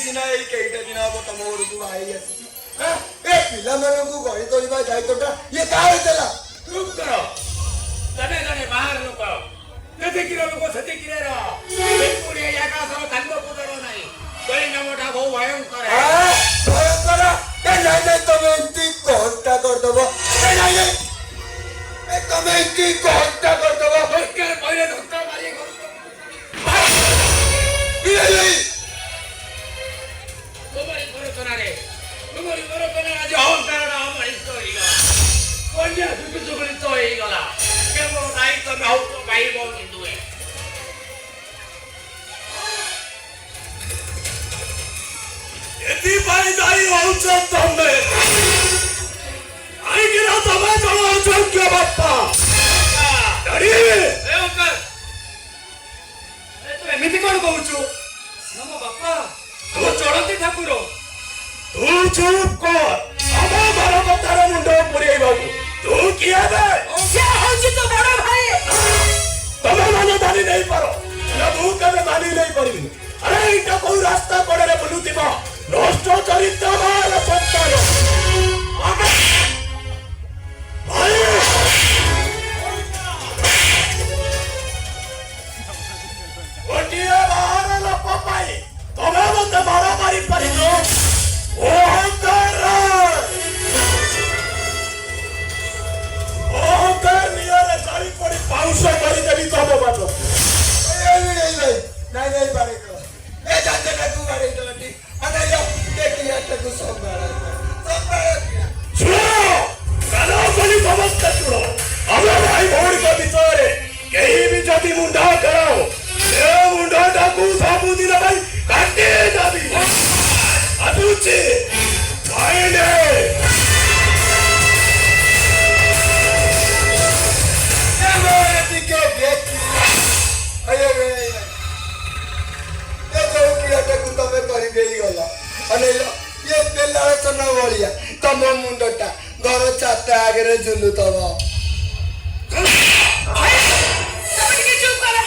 सिना एई केइटा दिन अब तम घरकू आई आसी ए पिला मानकू गणी तोलिबा दायित्वटा ये काहे देला चुप करो जने जने बाहर लोक जते किरो लोक सते किरेर बेपुरी एकासर कांद पुदर नाही गई नामटा बहु भयंकर है भयंकर ए नाही तमे इंती कोंटा कर दबो ए नाही ए तमे इंती कोंटा कर दबो के पहिले धक्का मारी कर नहीं तुम्हारी बरोतना रे तुम्हारी बरोतना आज अहंकार हमारी तोईगा कन्या सुखी सुखी तोईगला केवल दायित्व में हाउ तो भाई बोल हिंदू है यदि भाई दाई होउछ तमे आई गिरा तमे चलो अयोग्य बापा डरी ए ओकर ए तो एमिति कोन कहूछु नमो बापा तो चढ़ती ठाकुर तू चुप कर अब घर कथार मुंड पुरेई बाबू तू किया बे से होची तो बड़ भाई तमे माने दानी नहीं पारो ना तू कबे दानी नहीं परिबी अरे इटा कोई रास्ता पड़े बुलुतिबा नष्ट चरित्र बार सत्तार भाई ओटिया बाहर लोक पाई तमे मते मारा मारी परिनो ओ हंकार नियरे चाली पड़ी पाउस करी देबी तब बाटो ए नहीं नहीं बारे को ए जाते ठाकू बारे तो टी अने यो देखिया ठाकू संभाला सुनो कानो कोली समस्त सुनो अब भाई भौणी को बिचारे कहीं भी जदी मुंडा कराओ ए मुंडा टाकू साबु दिन भाई काटे जाबी अदुचे भाईने ए मोरे टिके देख अये रे ए जो किया ठाकू तमे करी देई गला अने ये बेला चना वालिया तम मुंडटा घर चाटा आगे रे झुलु तब भाई सब के चुप करा